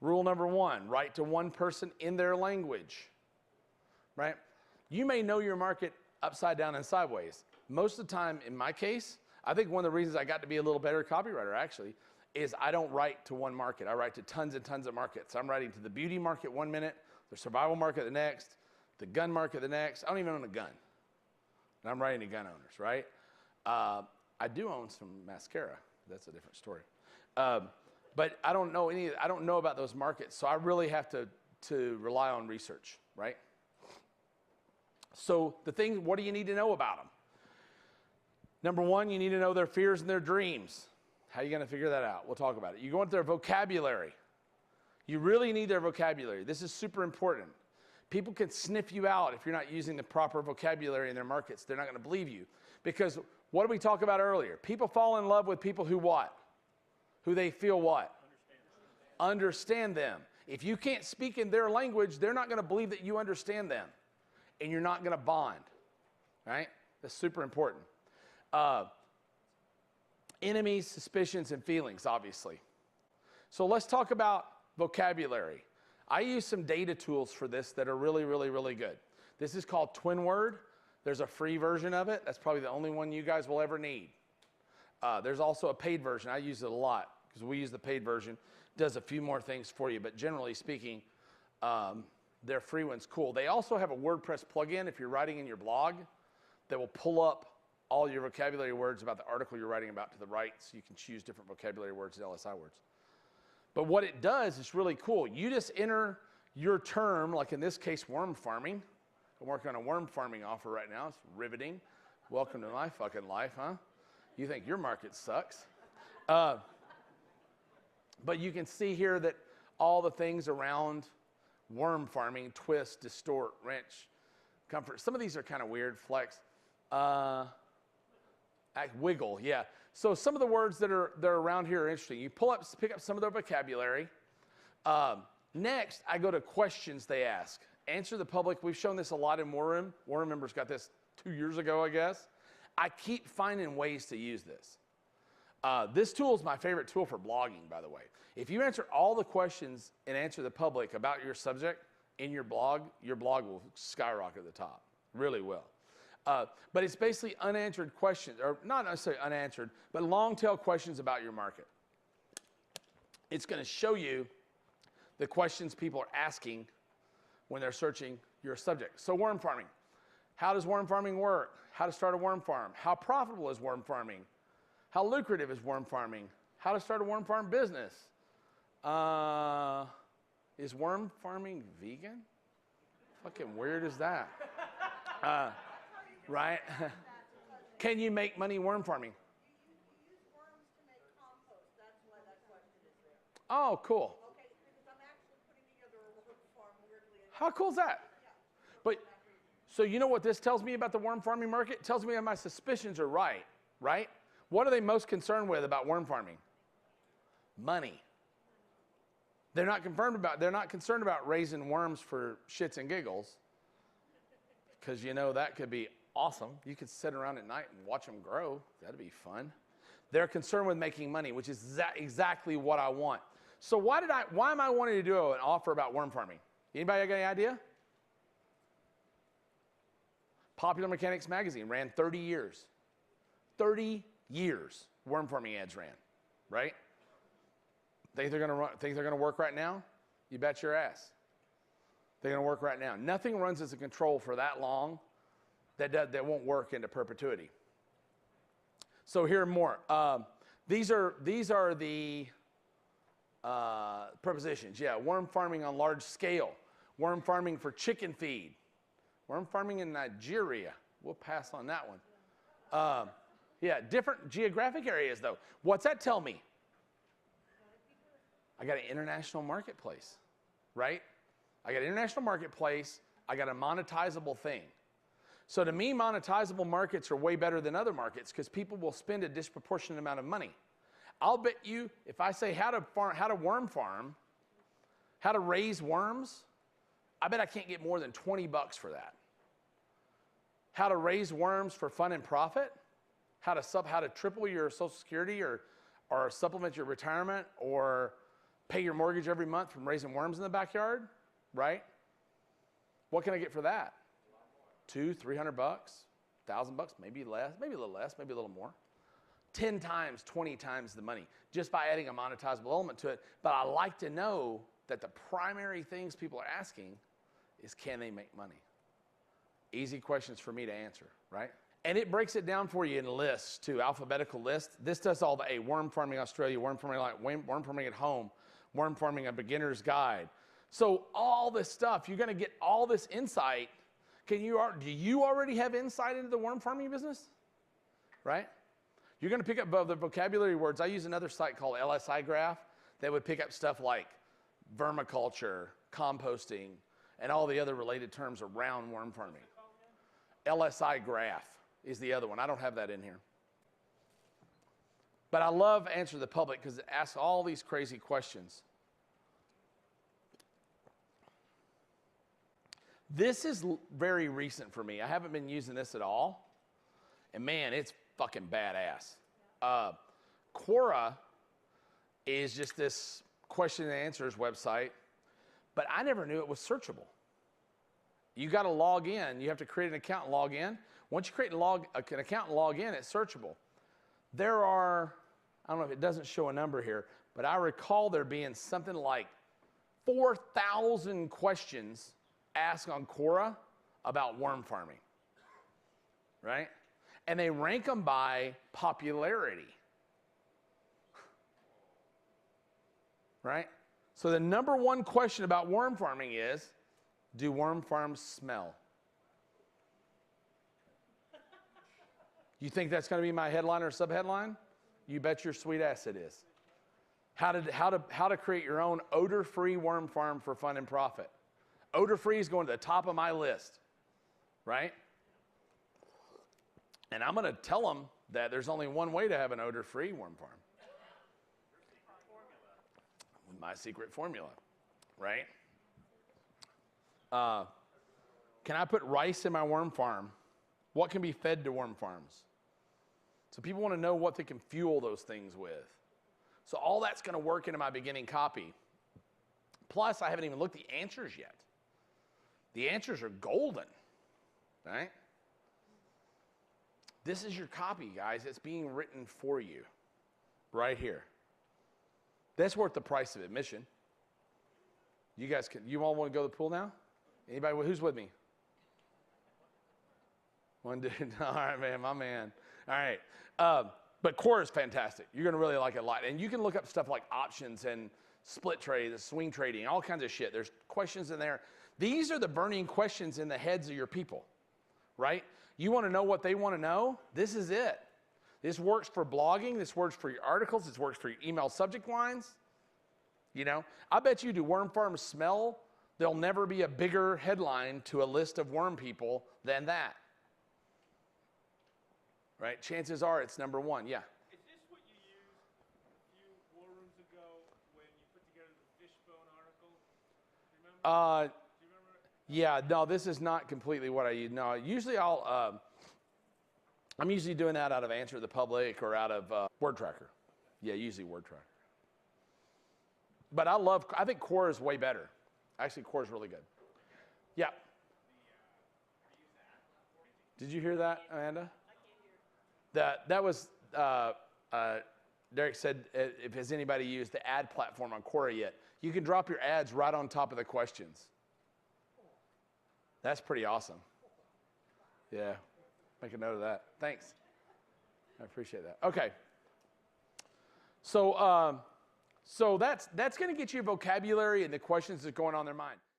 Rule number 1, write to one person in their language, right? You may know your market upside down and sideways. Most of the time, in my case, I think one of the reasons I got to be a little better copywriter, actually, is I don't write to one market. I write to tons and tons of markets. I'm writing to the beauty market one minute, the survival market the next, the gun market the next. I don't even own a gun. And I'm writing to gun owners, right? I do own some mascara. That's a different story. But I don't know I don't know about those markets, so I really have to rely on research, right? So what do you need to know about them? Number 1, you need to know their fears and their dreams. How are you going to figure that out? We'll talk about it. You go into their vocabulary. You really need their vocabulary. This is super important. People can sniff you out if you're not using the proper vocabulary in their markets. They're not going to believe you. Because what did we talk about earlier? People fall in love with people who what? Who they feel what? Understand them. If you can't speak in their language, they're not going to believe that you understand them. And you're not going to bond. Right? That's super important. Enemies, suspicions, and feelings, obviously. So let's talk about vocabulary. I use some data tools for this that are really, really, really good. This is called TwinWord. There's a free version of it. That's probably the only one you guys will ever need. There's also a paid version. I use it a lot because we use the paid version. It does a few more things for you, but generally speaking, their free one's cool. They also have a WordPress plugin if you're writing in your blog that will pull up all your vocabulary words about the article you're writing about to the right, so you can choose different vocabulary words and LSI words. But what it does is really cool. You just enter your term, like in this case, worm farming. I'm working on a worm farming offer right now. It's riveting. Welcome to my fucking life, huh? You think your market sucks. But you can see here that all the things around worm farming, twist, distort, wrench, comfort. Some of these are kind of weird. Flex. Wiggle, yeah. So some of the words that are around here are interesting. You pick up some of their vocabulary. Next, I go to questions they ask. Answer the public. We've shown this a lot in War Room. War Room members got this 2 years ago, I guess. I keep finding ways to use this. This tool is my favorite tool for blogging, by the way. If you answer all the questions and answer the public about your subject in your blog will skyrocket to the top. Really will. But it's basically unanswered questions, or not necessarily unanswered, but long tail questions about your market. It's going to show you the questions people are asking when they're searching your subject. So worm farming. How does worm farming work? How to start a worm farm? How profitable is worm farming? How lucrative is worm farming? How to start a worm farm business? Is worm farming vegan? Fucking weird is that? Right? Can you make money worm farming? You use worms to make compost. That's why that question is there. Oh, cool. Okay, because I'm actually putting together a worm farm weirdly. How cool is that? Yeah. But, so you know what this tells me about the worm farming market? It tells me that my suspicions are right? What are they most concerned with about worm farming? Money. They're not concerned about raising worms for shits and giggles, because you know that could be awesome. You could sit around at night and watch them grow. That'd be fun. They're concerned with making money, which is exactly what I want. So why am I wanting to do an offer about worm farming? Anybody got any idea? Popular Mechanics Magazine ran 30 years. 30 years worm farming ads ran, right? Think they're gonna work right now? You bet your ass. They're gonna work right now. Nothing runs as a control for that long that won't work into perpetuity. So here are more. These are the prepositions. Yeah, worm farming on large scale. Worm farming for chicken feed. Worm farming in Nigeria. We'll pass on that one. Yeah, different geographic areas though. What's that tell me? I got an international marketplace, right? I got an international marketplace. I got a monetizable thing. So to me, monetizable markets are way better than other markets because people will spend a disproportionate amount of money. I'll bet you, if I say how to worm farm, how to raise worms, I bet I can't get more than $20 for that. How to raise worms for fun and profit, how to triple your Social Security or supplement your retirement or pay your mortgage every month from raising worms in the backyard, right? What can I get for that? $200, $300, $1,000, maybe less, maybe a little less, maybe a little more. 10 times, 20 times the money, just by adding a monetizable element to it. But I like to know that the primary things people are asking is, can they make money? Easy questions for me to answer, right? And it breaks it down for you in lists too, alphabetical lists. This does all the worm farming Australia, worm farming like worm farming at home, worm farming a beginner's guide. So all this stuff, you're going to get all this insight. Do you already have insight into the worm farming business? Right? You're going to pick up the vocabulary words. I use another site called LSI Graph that would pick up stuff like vermiculture, composting, and all the other related terms around worm farming. LSI Graph is the other one. I don't have that in here. But I love Answer the Public because it asks all these crazy questions. This is very recent for me. I haven't been using this at all. And man, it's fucking badass. Quora is just this question and answers website, but I never knew it was searchable. You got to log in. You have to create an account and log in. Once you create an account and log in, it's searchable. There are, I don't know if it doesn't show a number here, but I recall there being something like 4,000 questions asked on Quora about worm farming, right? And they rank them by popularity, right? So the number one question about worm farming is, do worm farms smell? You think that's going to be my headline or subheadline? You bet your sweet ass it is. How to create your own odor-free worm farm for fun and profit. Odor-free is going to the top of my list, right? And I'm going to tell them that there's only one way to have an odor-free worm farm. My secret formula, right? Can I put rice in my worm farm? What can be fed to worm farms? So people want to know what they can fuel those things with. So all that's going to work into my beginning copy. Plus, I haven't even looked at the answers yet. The answers are golden, right? This is your copy, guys. It's being written for you right here. That's worth the price of admission. You all want to go to the pool now? Anybody, who's with me? One dude. All right, man, my man. All right. But Quora is fantastic. You're going to really like it a lot. And you can look up stuff like options and split trade, the swing trading, all kinds of shit. There's questions in there. These are the burning questions in the heads of your people, right? You want to know what they want to know? This is it. This works for blogging. This works for your articles. This works for your email subject lines. You know, I bet you, do worm farms smell? There'll never be a bigger headline to a list of worm people than that. Right? Chances are it's number one. Yeah. Is this what you used a few war rooms ago when you put together the Fishbone article? Remember? Do you remember? Yeah, no, this is not completely what I use. No, usually I'm usually doing that out of Answer the Public or out of Word Tracker. Yeah, usually Word Tracker. But I think Quora is way better. Actually, Quora is really good. Yeah. Did you hear that, Amanda? That was, Derek said, has anybody used the ad platform on Quora yet? You can drop your ads right on top of the questions. That's pretty awesome. Yeah, make a note of that. Thanks. I appreciate that. Okay. So that's going to get you vocabulary and the questions that are going on in their mind.